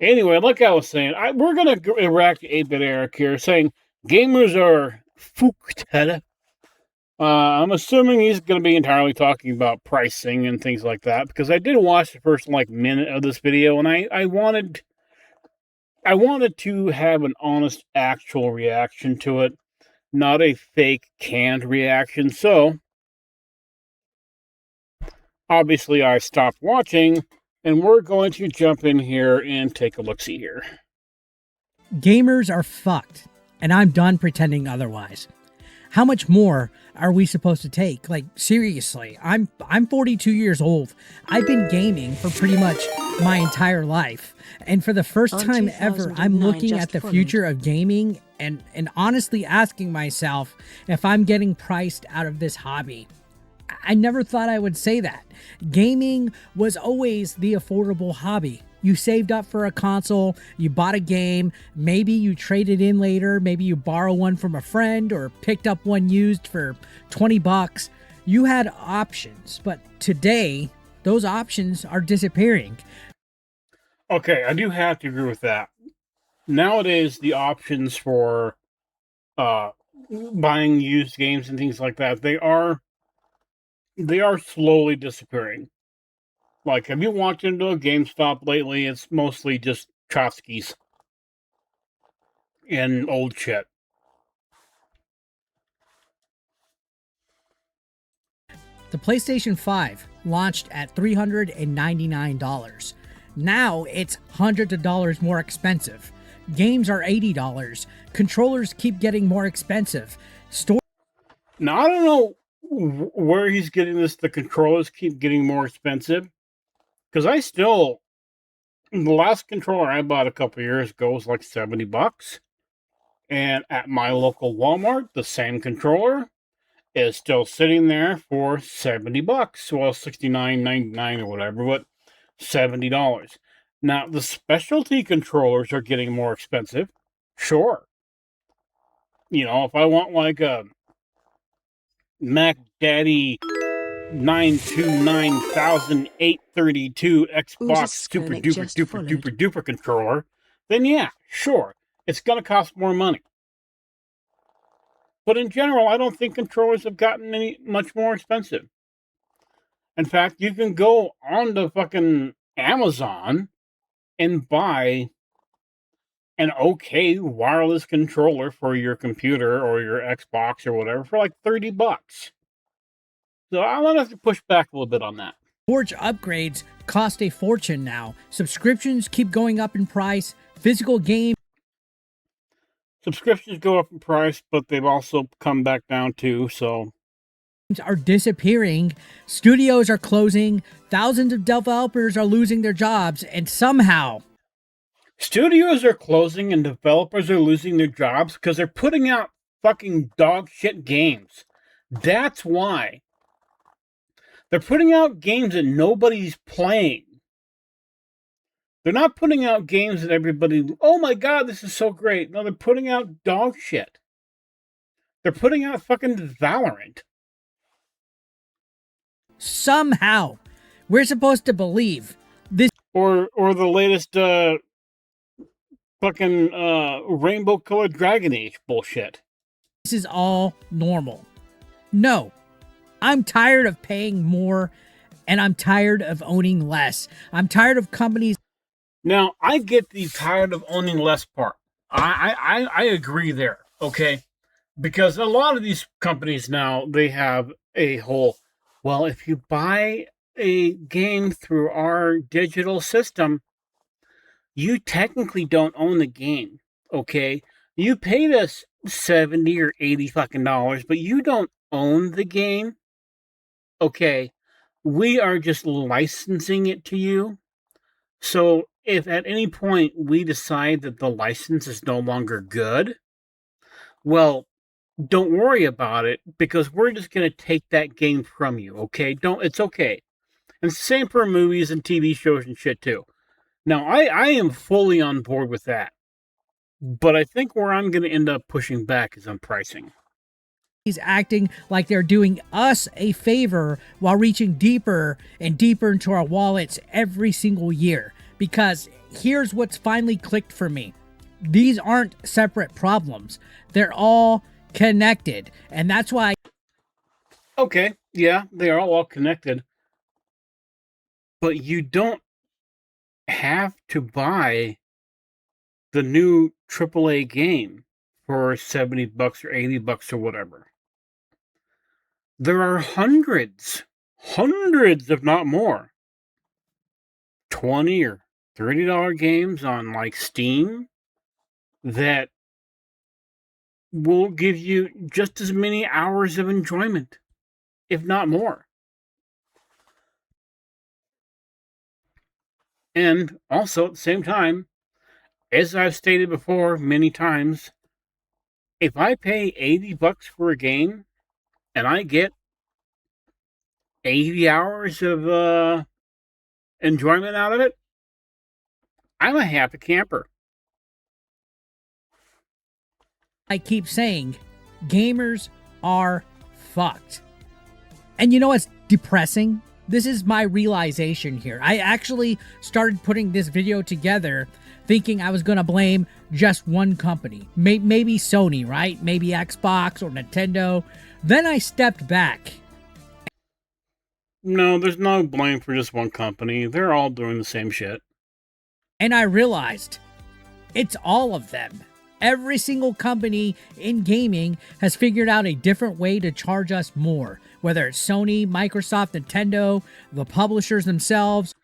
Anyway, like I was saying, we're going to react to 8-Bit Eric here saying gamers are fucked. I'm assuming he's going to be entirely talking about pricing and things like that, because I did watch the first minute of this video, and I wanted to have an honest, actual reaction to it, not a fake canned reaction. So obviously I stopped watching, and we're going to jump in here and take a look-see here. Gamers are fucked, and I'm done pretending otherwise. How much more are we supposed to take? Like, seriously, I'm 42 years old. I've been gaming for pretty much my entire life. And for the first time ever, I'm looking at the future of gaming and honestly asking myself if I'm getting priced out of this hobby. I never thought I would say that. Gaming was always the affordable hobby. You saved up for a console, you bought a game, maybe you traded in later, maybe you borrow one from a friend or picked up one used for 20 bucks. You had options, but today, those options are disappearing. Okay, I do have to agree with that. Nowadays, the options for buying used games and things like that, they are slowly disappearing. Like, have you walked into a GameStop lately? It's mostly just Trotskys and old shit. The PlayStation 5 launched at $399. Now it's hundreds of dollars more expensive. Games are $80. Controllers keep getting more expensive. Now, I don't know where he's getting this. The controllers keep getting more expensive. Because the last controller I bought a couple years ago was like 70 bucks. And at my local Walmart, the same controller is still sitting there for 70 bucks. Well, $69.99 or whatever, but $70. Now, the specialty controllers are getting more expensive. Sure. You know, if I want like a Mac Daddy 929832 Xbox super duper controller, then yeah, sure, it's going to cost more money. But in general, I don't think controllers have gotten much more expensive. In fact, you can go on to fucking Amazon and buy an okay wireless controller for your computer or your Xbox or whatever for like 30 bucks. So I'm going to have to push back a little bit on that. Storage upgrades cost a fortune now. Subscriptions keep going up in price. Physical games. Subscriptions go up in price, but they've also come back down too, so. Are disappearing. Studios are closing. Thousands of developers are losing their jobs, and somehow. Studios are closing and developers are losing their jobs because they're putting out fucking dog shit games. That's why. They're putting out games that nobody's playing. They're not putting out games that everybody, oh my god, this is so great. No, they're putting out dog shit. They're putting out fucking Valorant. Somehow, we're supposed to believe this. Or the latest fucking rainbow colored Dragon Age bullshit. This is all normal. No. I'm tired of paying more, and I'm tired of owning less. I'm tired of companies. Now, I get the tired of owning less part. I agree there, okay? Because a lot of these companies now, they have a whole, well, if you buy a game through our digital system, you technically don't own the game, okay? You paid us 70 or 80 fucking dollars, but you don't own the game. Okay, we are just licensing it to you. So if at any point we decide that the license is no longer good, well, don't worry about it, because we're just going to take that game from you, okay? It's okay. And same for movies and TV shows and shit too. Now, I am fully on board with that. But I think where I'm going to end up pushing back is on pricing. He's acting like they're doing us a favor while reaching deeper and deeper into our wallets every single year. because here's what's finally clicked for me. These aren't separate problems. They're all connected. And that's why. Okay, yeah, they are all connected. But you don't have to buy the new AAA game for $70 or $80 or whatever. There are hundreds, if not more, $20 or $30 games on like Steam that will give you just as many hours of enjoyment, if not more. And also at the same time, as I've stated before many times, if I pay $80 for a game and I get 80 hours of enjoyment out of it, I'm a happy camper. I keep saying gamers are fucked. And you know what's depressing? This is my realization here. I actually started putting this video together thinking I was going to blame just one company. Maybe Sony, right? Maybe Xbox or Nintendo. Then I stepped back. No, there's no blame for just one company. They're all doing the same shit. And I realized it's all of them. Every single company in gaming has figured out a different way to charge us more. Whether it's Sony, Microsoft, Nintendo, the publishers themselves.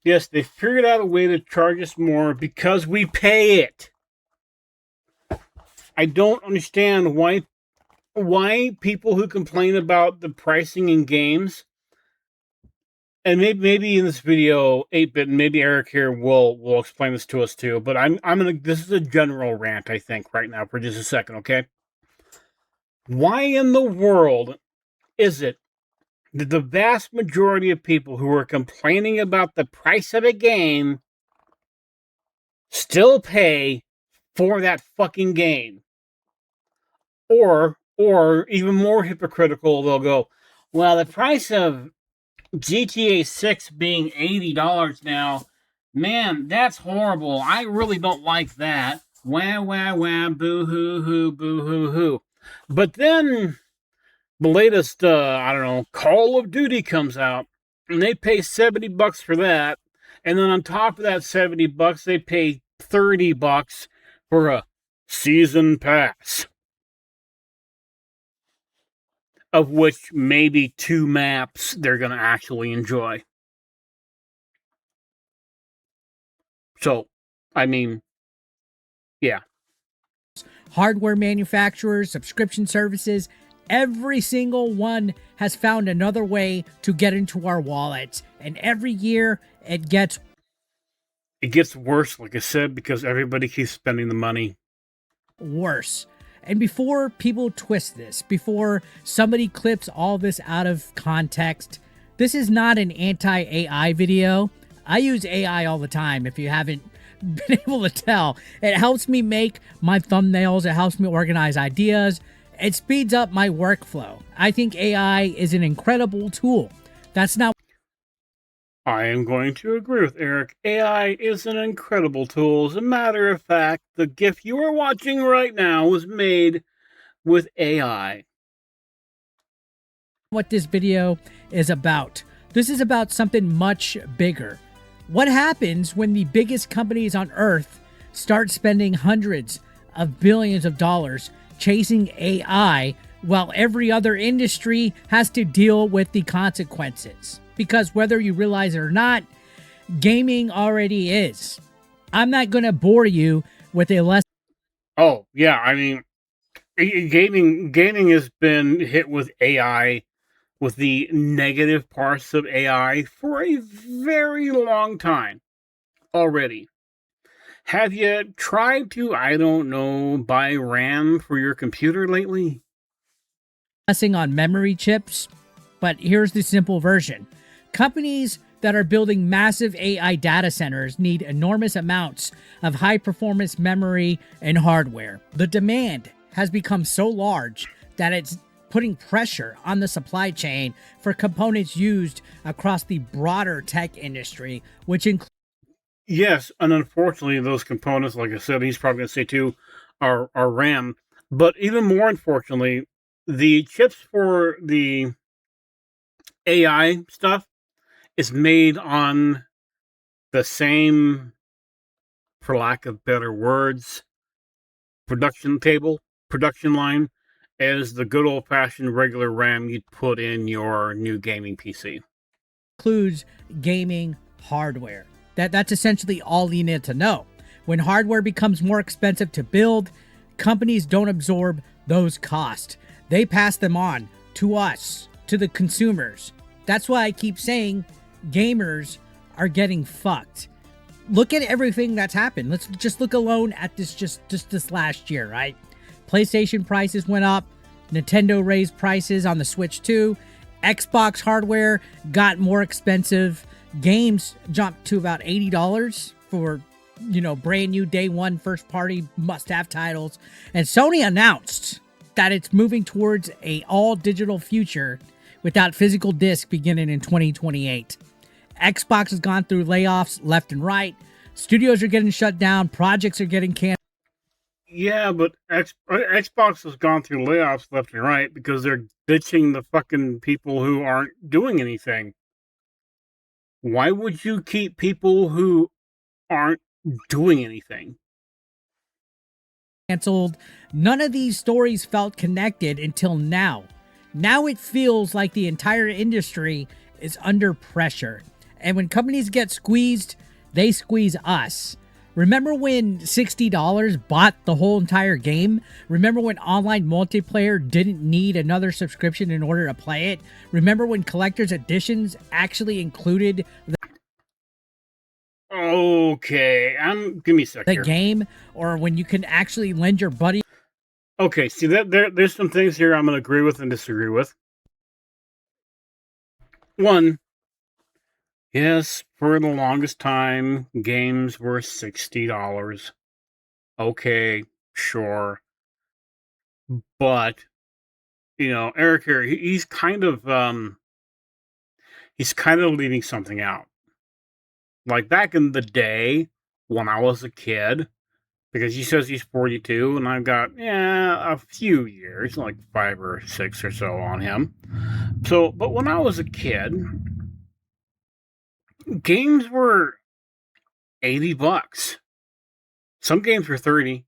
Yes, they figured out a way to charge us more because we pay it. I don't understand why people who complain about the pricing in games, and maybe in this video, 8-bit, maybe Eric here will explain this to us too, but I'm gonna, this is a general rant, I think, right now for just a second, okay? Why in the world is it that the vast majority of people who are complaining about the price of a game still pay for that fucking game? Or even more hypocritical, they'll go, well, the price of GTA 6 being $80 now, man, that's horrible. I really don't like that. Wah, wah, wah, boo hoo hoo, boo hoo hoo. But then the latest, I don't know, Call of Duty comes out, and they pay $70 for that. And then on top of that $70, they pay $30 for a season pass, of which maybe 2 maps they're going to actually enjoy. So, I mean, yeah. Hardware manufacturers, subscription services, every single one has found another way to get into our wallets. And every year it gets worse, like I said, because everybody keeps spending the money. Worse. And before people twist this, before somebody clips all this out of context, this is not an anti-AI video. I use AI all the time, if you haven't been able to tell. It helps me make my thumbnails. It helps me organize ideas. It speeds up my workflow. I think AI is an incredible tool. That's not... I am going to agree with Eric. AI is an incredible tool. As a matter of fact, the GIF you are watching right now was made with AI. What this video is about. This is about something much bigger. What happens when the biggest companies on earth start spending hundreds of billions of dollars chasing AI while every other industry has to deal with the consequences? Because whether you realize it or not, gaming already is. I'm not going to bore you with a lesson. Oh, yeah, I mean, gaming has been hit with AI, with the negative parts of AI for a very long time already. Have you tried to, I don't know, buy RAM for your computer lately? On memory chips, but here's the simple version. Companies that are building massive AI data centers need enormous amounts of high-performance memory and hardware. The demand has become so large that it's putting pressure on the supply chain for components used across the broader tech industry, which includes... Yes, and unfortunately, those components, like I said, he's probably going to say too, are RAM. But even more unfortunately, the chips for the AI stuff is made on the same, for lack of better words, production table, production line as the good old fashioned regular RAM you'd put in your new gaming PC. Includes gaming hardware. That's essentially all you need to know. When hardware becomes more expensive to build, companies don't absorb those costs. They pass them on to us, to the consumers. That's why I keep saying gamers are getting fucked. Look at everything that's happened. Let's just look alone at just this last year, right? PlayStation prices went up, Nintendo raised prices on the Switch too, Xbox hardware got more expensive, games jumped to about $80 for, brand new day one first party must-have titles, and Sony announced that it's moving towards a all digital future without physical disc beginning in 2028. Xbox has gone through layoffs left and right. Studios are getting shut down. Projects are getting canceled. Yeah, but Xbox has gone through layoffs left and right because they're ditching the fucking people who aren't doing anything. Why would you keep people who aren't doing anything? Canceled. None of these stories felt connected until now. Now it feels like the entire industry is under pressure. And when companies get squeezed, they squeeze us. Remember when $60 bought the whole entire game? Remember when online multiplayer didn't need another subscription in order to play it? Remember when collector's editions actually included Okay, give me a sec the here. game, or when you can actually lend your buddy? Okay, see that there's some things here I'm going to agree with and disagree with. One, yes, for the longest time, games were $60. Okay, sure, but Eric here, he's kind of leaving something out. Like back in the day when I was a kid, because he says he's 42 and I've got a few years, like 5 or 6 or so on him. So, but when I was a kid, games were $80. Some games were 30,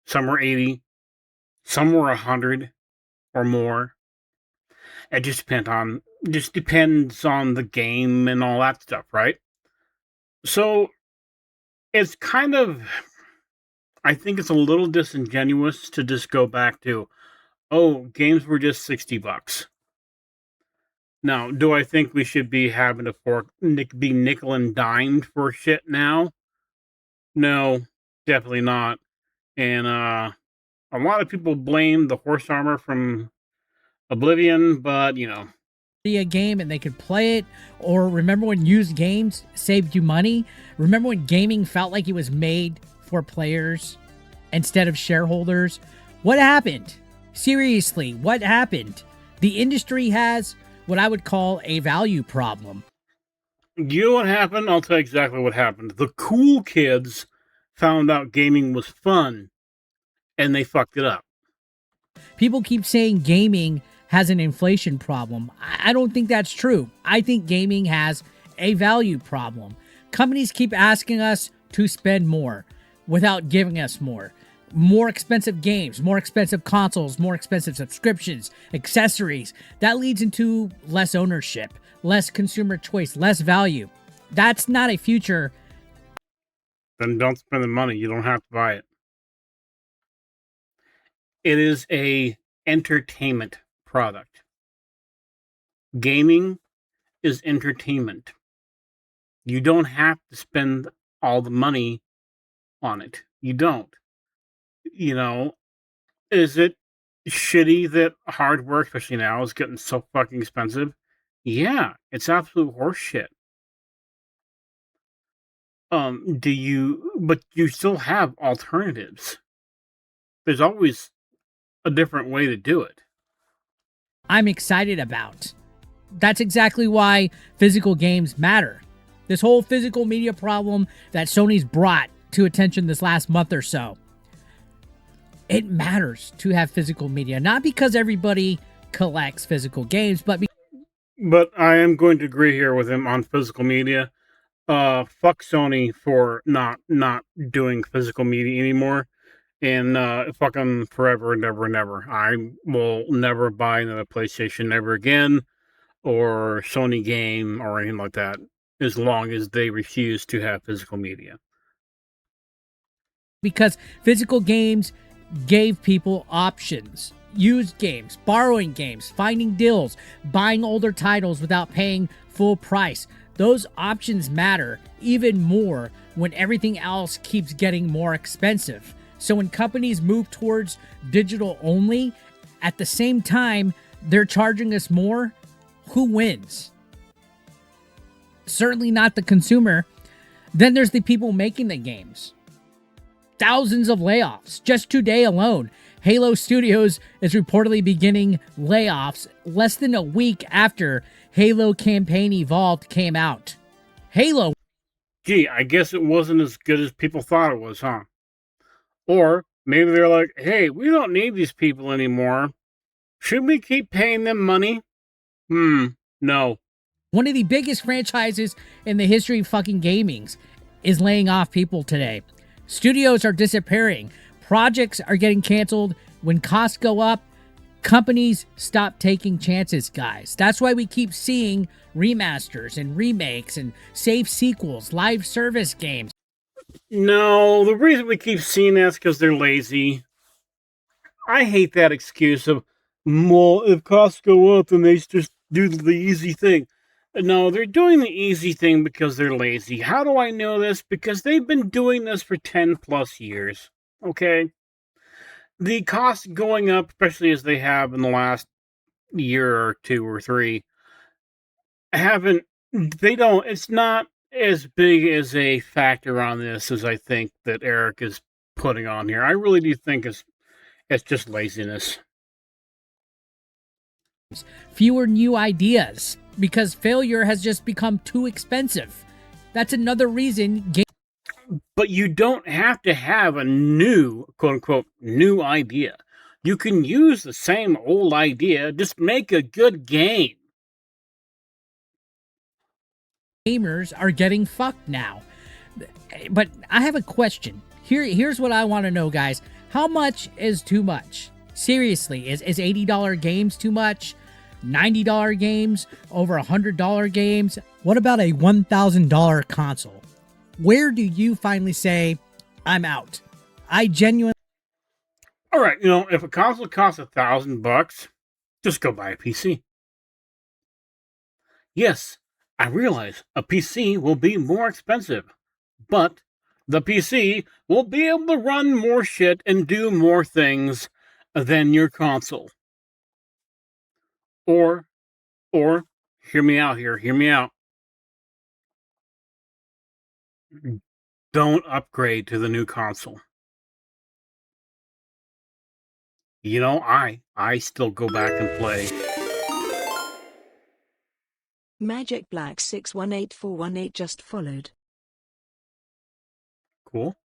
some were 80, some were 100 or more. It just depends on the game and all that stuff, right? So, it's kind of I think it's a little disingenuous to just go back to, oh, games were just $60. Now, do I think we should be having to be nickel and dimed for shit now? No, definitely not. And a lot of people blame the horse armor from Oblivion, but A game and they could play it? Or remember when used games saved you money? Remember when gaming felt like it was made for players instead of shareholders? What happened? Seriously, what happened? The industry has what I would call a value problem. you know what happened? I'll tell you exactly what happened. The cool kids found out gaming was fun, and they fucked it up. People keep saying gaming has an inflation problem. I don't think that's true. I think gaming has a value problem. Companies keep asking us to spend more without giving us more. More expensive games, more expensive consoles, more expensive subscriptions, accessories. That leads into less ownership, less consumer choice, less value. That's not a future. Then don't spend the money. You don't have to buy it. It is a entertainment product. Gaming is entertainment. You don't have to spend all the money on it. You don't. You know, is it shitty that hardware, especially now, is getting so fucking expensive? Yeah, it's absolute horseshit. But you still have alternatives. There's always a different way to do it. I'm excited about. That's exactly why physical games matter. This whole physical media problem that Sony's brought to attention this last month or so. It matters to have physical media, not because everybody collects physical games, but But I am going to agree here with him on physical media. Fuck Sony for not doing physical media anymore, and fuck them forever and ever and ever. I will never buy another PlayStation ever again, or Sony game or anything like that, as long as they refuse to have physical media. because physical games gave people options. Used games, borrowing games, finding deals, buying older titles without paying full price. Those options matter even more when everything else keeps getting more expensive. So when companies move towards digital only, at the same time they're charging us more, who wins? Certainly not the consumer. Then there's the people making the games. Thousands of layoffs just today alone. Halo Studios is reportedly beginning layoffs less than a week after Halo Campaign Evolved came out. Halo. Gee, I guess it wasn't as good as people thought it was, huh? Or maybe they're like, hey, we don't need these people anymore. Should we keep paying them money? No. One of the biggest franchises in the history of fucking gaming is laying off people today. Studios are disappearing. Projects are getting canceled. When costs go up, companies stop taking chances, guys. That's why we keep seeing remasters and remakes and safe sequels, live service games. No, the reason we keep seeing that is because they're lazy. I hate that excuse of, well, if costs go up, then they just do the easy thing. No, they're doing the easy thing because they're lazy. How do I know this? Because they've been doing this for 10 plus years. Okay? The costs going up, especially as they have in the last year or two or three, it's not as big as a factor on this as I think that Eric is putting on here. I really do think it's just laziness. Fewer new ideas because failure has just become too expensive. That's another reason. But you don't have to have a new, quote unquote, new idea. You can use the same old idea, just make a good game. Gamers are getting fucked now. But I have a question. Here's what I want to know, guys. How much is too much? Seriously, is $80 games too much? $90 games? Over $100 games? What about a $1,000 console? Where do you finally say, I'm out? I genuinely... All right, if a console costs $1,000, just go buy a PC. Yes, I realize a PC will be more expensive, but the PC will be able to run more shit and do more things than your console. Or, hear me out here, hear me out. Don't upgrade to the new console. I still go back and play. Magic Black 618418 just followed. Cool.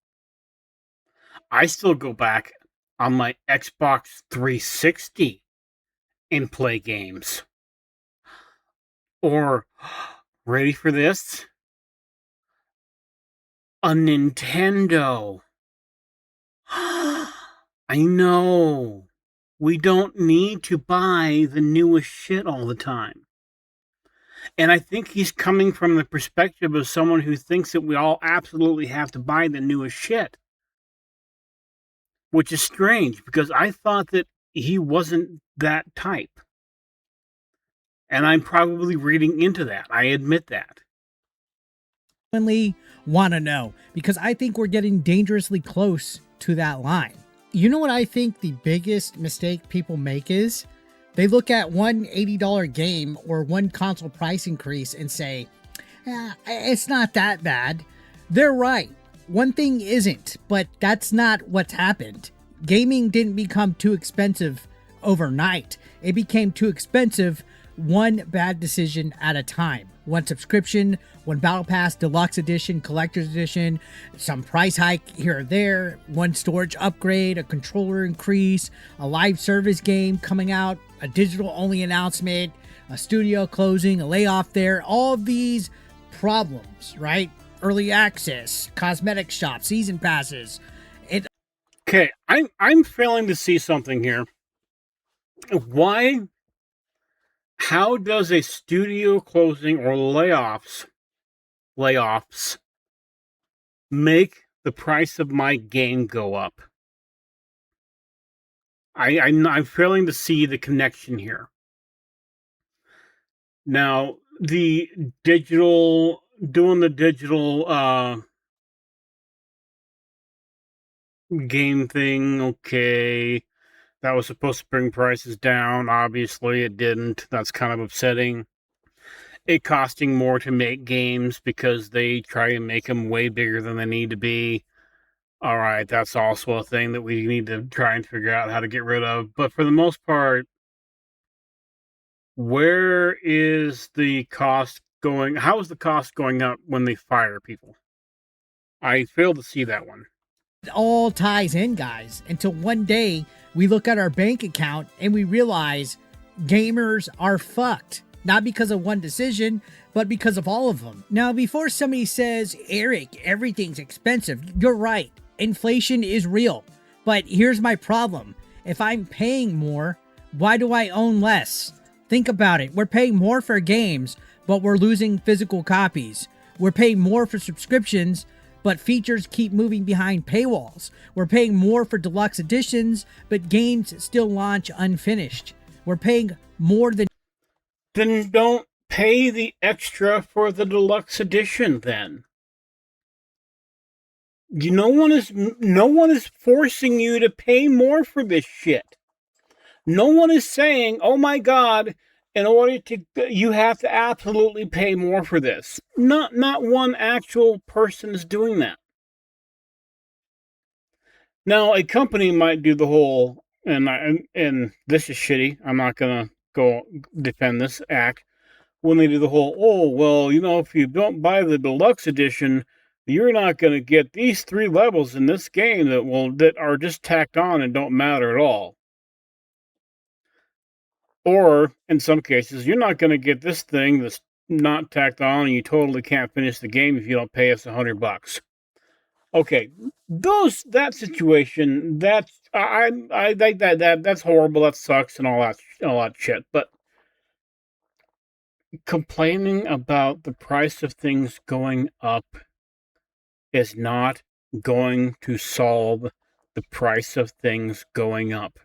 I still go back on my Xbox 360 and play games. Or, ready for this? A Nintendo. I know. We don't need to buy the newest shit all the time. And I think he's coming from the perspective of someone who thinks that we all absolutely have to buy the newest shit. Which is strange, because I thought that he wasn't that type. And I'm probably reading into that. I admit that. Want to know, because I think we're getting dangerously close to that line. You know what I think the biggest mistake people make is? They look at one $80 game or one console price increase and say, it's not that bad. They're right. One thing isn't, but that's not what's happened. Gaming didn't become too expensive overnight. It became too expensive one bad decision at a time. One subscription, one Battle Pass, Deluxe Edition, Collector's Edition, some price hike here or there, one storage upgrade, a controller increase, a live service game coming out, a digital-only announcement, a studio closing, a layoff there. All of these problems, right? Early access, cosmetic shop, season passes. Okay, I'm failing to see something here. Why? How does a studio closing or layoffs make the price of my game go up? I'm failing to see the connection here. Now, doing the digital game thing, okay. That was supposed to bring prices down. Obviously, it didn't. That's kind of upsetting. It costing more to make games because they try to make them way bigger than they need to be. All right, that's also a thing that we need to try and figure out how to get rid of. But for the most part, where is the cost going? How is the cost going up when they fire people? I fail to see that one. It all ties in, guys, until one day we look at our bank account and we realize gamers are fucked. Not because of one decision, but because of all of them. Now, before somebody says, Eric, everything's expensive, you're right. Inflation is real. But here's my problem. If I'm paying more, why do I own less? Think about it. We're paying more for games, but we're losing physical copies. We're paying more for subscriptions, but features keep moving behind paywalls. We're paying more for deluxe editions, but games still launch unfinished. We're paying more than... Then don't pay the extra for the deluxe edition then. No one is forcing you to pay more for this shit. No one is saying, "Oh my God, you have to absolutely pay more for this." Not one actual person is doing that. Now, a company might do the whole, and this is shitty. I'm not gonna go defend this act. When they do the whole, oh well, if you don't buy the deluxe edition, you're not going to get these 3 levels in this game that are just tacked on and don't matter at all. Or in some cases, you're not going to get this thing that's not tacked on, and you totally can't finish the game if you don't pay us $100. Okay, that situation, that's I think that's horrible. That sucks and all that shit. But complaining about the price of things going up is not going to solve the price of things going up.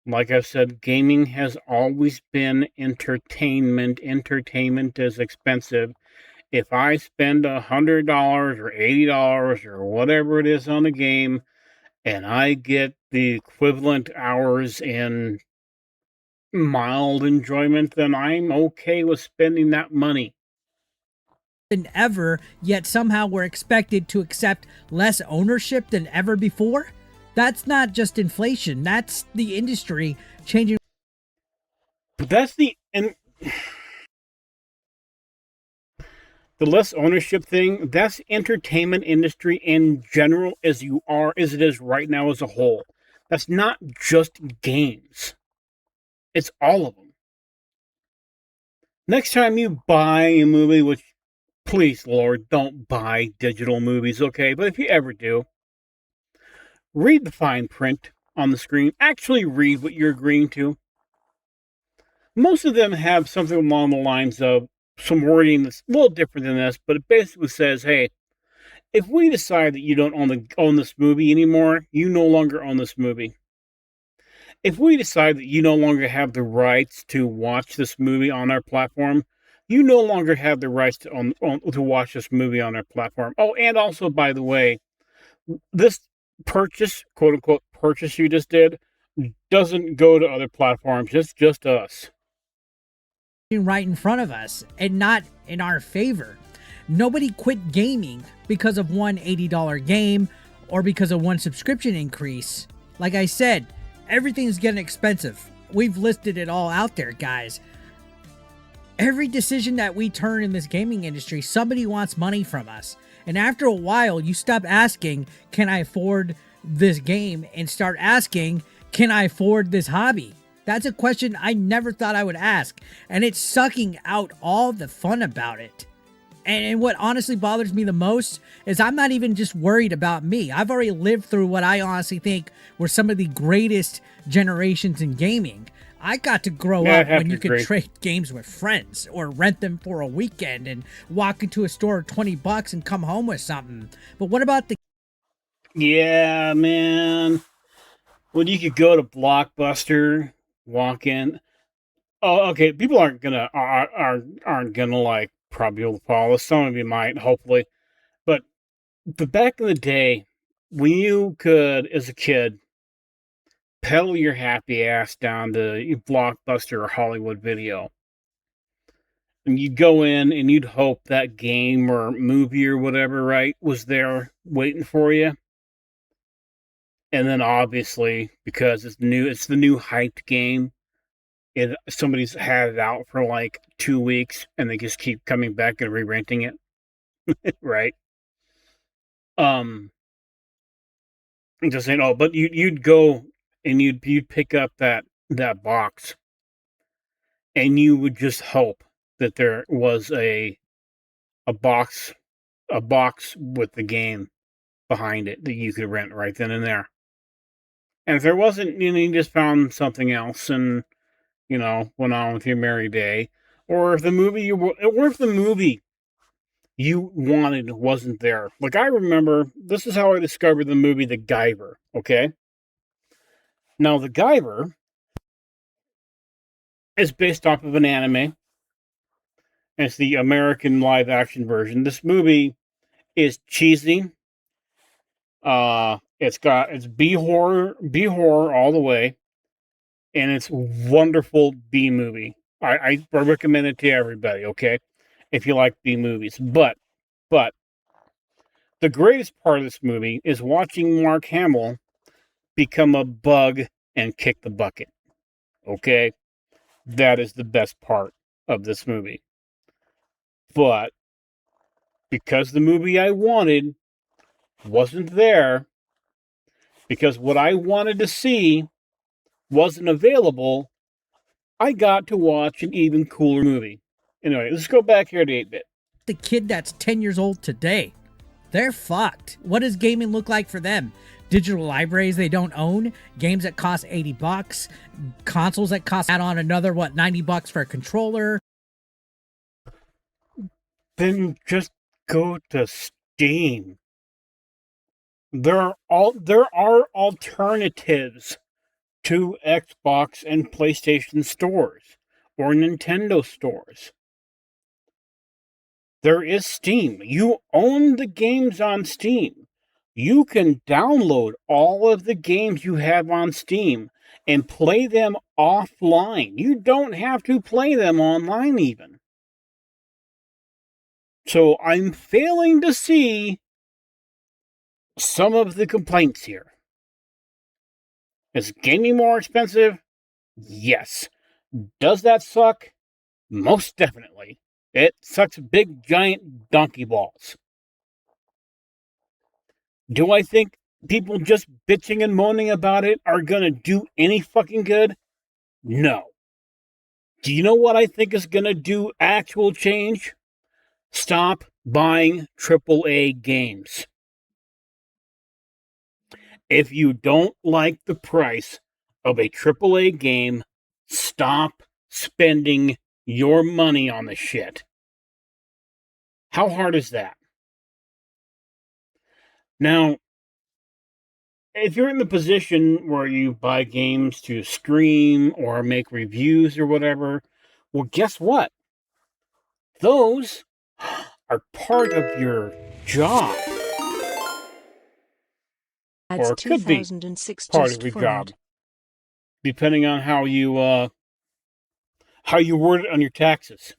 Like I've said, gaming has always been entertainment. Entertainment is expensive. If I spend $100 or $80 or whatever it is on a game, and I get the equivalent hours in mild enjoyment, then I'm okay with spending that money. than ever, yet somehow we're expected to accept less ownership than ever before? That's not just inflation. That's the industry changing. But that's the less ownership thing. That's entertainment industry in general, as it is right now as a whole. That's not just games. It's all of them. Next time you buy a movie, which, please, Lord, don't buy digital movies, okay? But if you ever do, read the fine print on the screen. Actually read what you're agreeing to. Most of them have something along the lines of some wording that's a little different than this, but it basically says, hey, if we decide that you don't own this movie anymore, you no longer own this movie. If we decide that you no longer have the rights to watch this movie on our platform, you no longer have the rights to watch this movie on our platform. Oh, and also, by the way, this purchase, quote unquote, purchase you just did, doesn't go to other platforms. It's just us. Right in front of us and not in our favor. Nobody quit gaming because of one $80 game or because of one subscription increase. Like I said, everything's getting expensive. we've listed it all out there, guys. Every decision that we turn in this gaming industry, somebody wants money from us. And after a while, you stop asking, can I afford this game? And start asking, can I afford this hobby? That's a question I never thought I would ask. And it's sucking out all the fun about it. And what honestly bothers me the most is I'm not even just worried about me. I've already lived through what I honestly think were some of the greatest generations in gaming. I got to grow up when you could trade games with friends or rent them for a weekend and walk into a store $20 and come home with something. But what about the... Yeah, man. When you could go to Blockbuster, walk in. Oh, okay. People aren't gonna like probably follow us. Some of you might, hopefully. But back in the day, when you could, as a kid, pedal your happy ass down to Blockbuster or Hollywood Video, and you'd go in and you'd hope that game or movie or whatever, right, was there waiting for you. And then obviously, because it's the new hyped game, somebody's had it out for like 2 weeks and they just keep coming back and re-renting it. Right? Just saying, oh, but you'd go and you'd pick up that box and you would just hope that there was a box with the game behind it that you could rent right then and there. And if there wasn't, you just found something else and went on with your merry day. Or if the movie you wanted wasn't there. Like, I remember, this is how I discovered the movie The Guyver, okay? Now, The Guyver is based off of an anime. And it's the American live-action version. This movie is cheesy. It's B-horror all the way. And it's wonderful B-movie. I recommend it to everybody, okay? If you like B-movies. But the greatest part of this movie is watching Mark Hamill become a bug and kick the bucket. Okay? That is the best part of this movie. But because the movie I wanted wasn't there, because what I wanted to see wasn't available, I got to watch an even cooler movie. Anyway, let's go back here to 8-bit. The kid that's 10 years old today, they're fucked. What does gaming look like for them? Digital libraries they don't own, games that cost $80, consoles that cost add on another $90 for a controller. Then just go to Steam. There are alternatives to Xbox and PlayStation stores or Nintendo stores. There is Steam. You own the games on Steam. You can download all of the games you have on Steam and play them offline. You don't have to play them online even. So I'm failing to see some of the complaints here. Is gaming more expensive? Yes. Does that suck? Most definitely. It sucks big, giant donkey balls. Do I think people just bitching and moaning about it are going to do any fucking good? No. Do you know what I think is going to do actual change? Stop buying AAA games. If you don't like the price of a AAA game, stop spending your money on the shit. How hard is that? Now, if you're in the position where you buy games to stream or make reviews or whatever, well, guess what? Those are part of your job. Adds Or it could be 2006 part just of your followed. job, depending on how you word it on your taxes.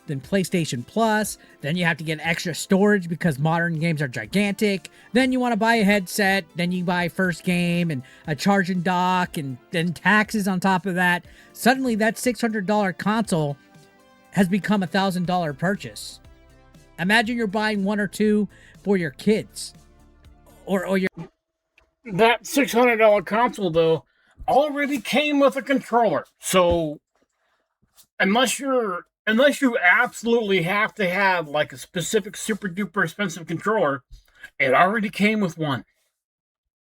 then PlayStation Plus, then you have to get extra storage because modern games are gigantic, then you want to buy a headset, then you buy first game and a charging dock, and then taxes on top of that. Suddenly that $600 console has become a $1,000 purchase. Imagine you're buying one or two for your kids. Or your That $600 console, though, already came with a controller. So unless you absolutely have to have like a specific super duper expensive controller, it already came with one.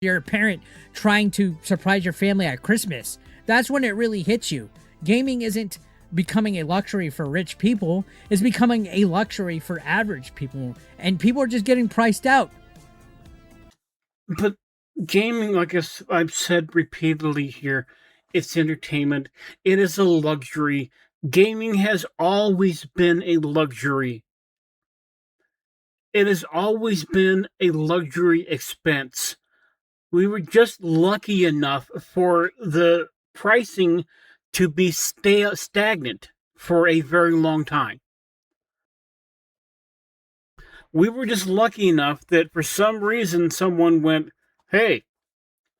You're a parent trying to surprise your family at Christmas, that's when it really hits you. Gaming isn't becoming a luxury for rich people, it's becoming a luxury for average people, and people are just getting priced out. But gaming, like I've said repeatedly here, it's entertainment. It is a luxury. Gaming has always been a luxury. It has always been a luxury expense. We were just lucky enough for the pricing to be stagnant for a very long time. We were just lucky enough that for some reason someone went, hey,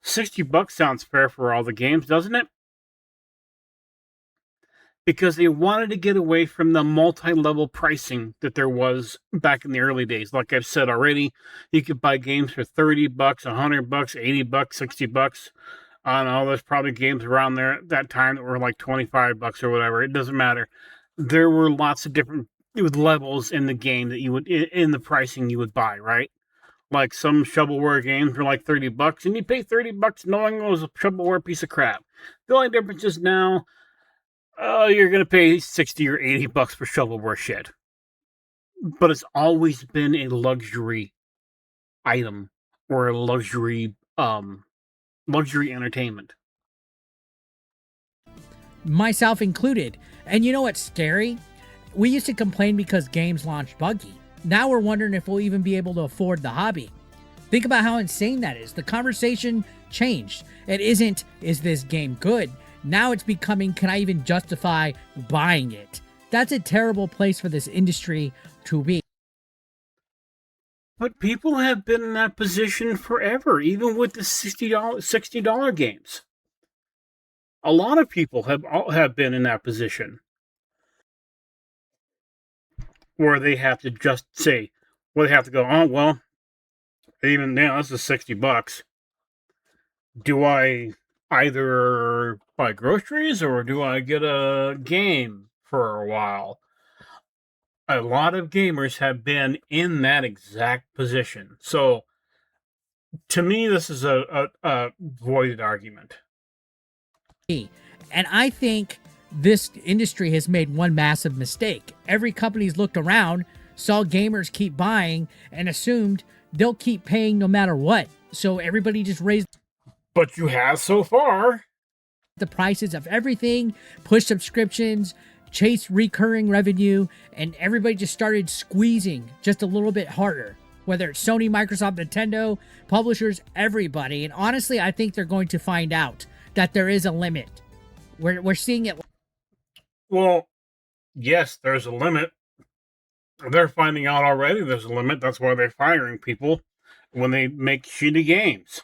$60 sounds fair for all the games, doesn't it? Because they wanted to get away from the multi-level pricing that there was back in the early days. Like I've said already, you could buy games for $30, $100, $80, $60. I don't know, there's probably games around there at that time that were like $25 or whatever. It doesn't matter. There were lots of different levels in the game that you would, in the pricing you would buy, right? Like some shovelware games were like $30, and you pay $30 knowing it was a shovelware piece of crap. The only difference is now, you're gonna pay $60 or $80 for shovelware shit. But it's always been a luxury item or a luxury entertainment. Myself included. And you know what's scary? We used to complain because games launched buggy. Now we're wondering if we'll even be able to afford the hobby. Think about how insane that is. The conversation changed. It isn't, is this game good? Now it's becoming, can I even justify buying it? That's a terrible place for this industry to be. But people have been in that position forever, even with the $60 games. A lot of people have been in that position where they have to just say, well, they have to go, oh, well, even now, this is $60. Do I either buy groceries or do I get a game for a while? A lot of gamers have been in that exact position. So, to me, this is a voided argument. And I think this industry has made one massive mistake. Every company's looked around, saw gamers keep buying, and assumed they'll keep paying no matter what. So everybody just raised. But you have so far. The prices of everything, push subscriptions, chase recurring revenue, and everybody just started squeezing just a little bit harder. Whether it's Sony, Microsoft, Nintendo, publishers, everybody. And honestly, I think they're going to find out that there is a limit. We're seeing it. Well, yes, there's a limit. They're finding out already there's a limit. That's why they're firing people when they make shitty games.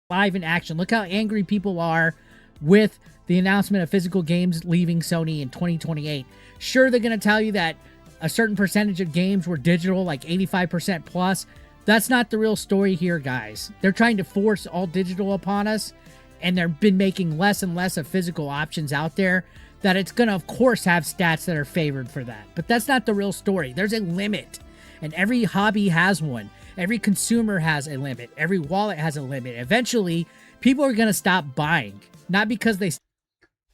Live in action. Look how angry people are with the announcement of physical games leaving Sony in 2028. Sure, they're going to tell you that a certain percentage of games were digital, like 85% plus. That's not the real story here, guys. They're trying to force all digital upon us, and they've been making less and less of physical options out there, that it's going to, of course, have stats that are favored for that. But that's not the real story. There's a limit, and every hobby has one. Every consumer has a limit. Every wallet has a limit. Eventually, people are going to stop buying. Not because they...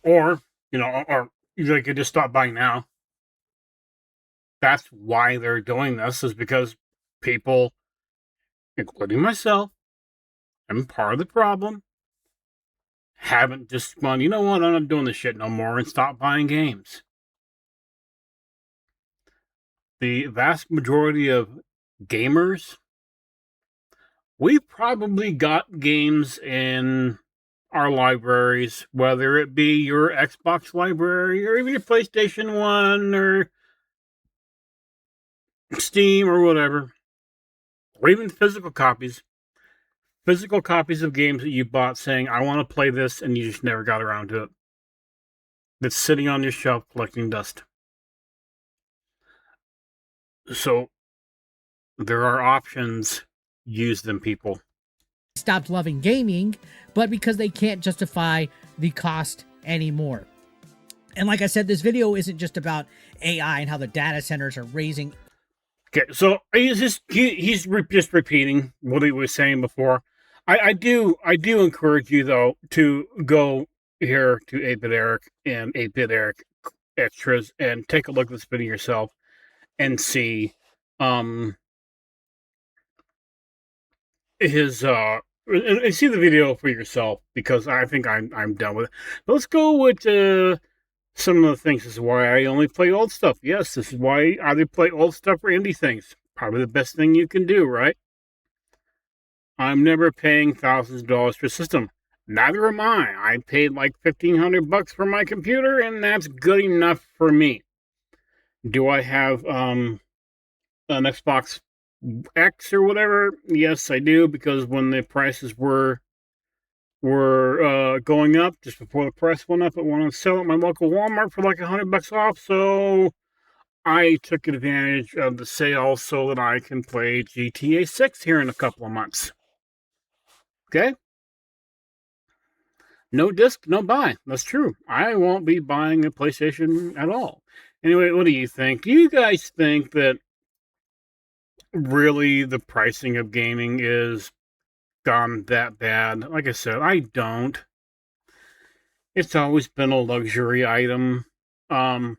Or they could just stop buying now. That's why they're doing this, is because people, including myself, I'm part of the problem, haven't just gone, you know what, I'm not doing this shit no more, and stop buying games. The vast majority of gamers, we've probably got games in our libraries, whether it be your Xbox library or even your PlayStation 1 or Steam or whatever, or even physical copies of games that you bought saying, I want to play this, and you just never got around to it. That's sitting on your shelf collecting dust. So there are options. Use them, people. Stopped loving gaming, but because they can't justify the cost anymore. And like I said, this video isn't just about AI and how the data centers are raising. Okay, so he's just repeating what he was saying before. I do encourage you though to go here to 8-Bit Eric and 8-Bit Eric Extras and take a look at this video yourself and see his and see the video for yourself, because I think I'm done with it. But let's go with some of the things. This is why I only play old stuff. Yes, this is why I either play old stuff or indie things. Probably the best thing you can do, right? I'm never paying thousands of dollars for a system. Neither am I. I paid like $1,500 for my computer, and that's good enough for me. Do I have an Xbox X or whatever? Yes, I do, because when the prices were going up, just before the price went up, I wanted to sell at my local Walmart for like $100 off. So I took advantage of the sale so that I can play GTA 6 here in a couple of months. Okay? No disc, no buy. That's true. I won't be buying a PlayStation at all. Anyway, what do you think? Do you guys think that really the pricing of gaming is gone that bad? Like I said, I don't. It's always been a luxury item. And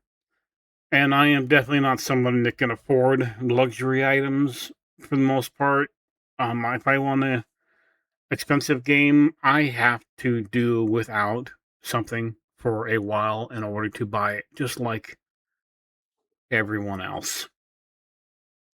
I am definitely not someone that can afford luxury items for the most part. If I want an expensive game, I have to do without something for a while in order to buy it, just like everyone else.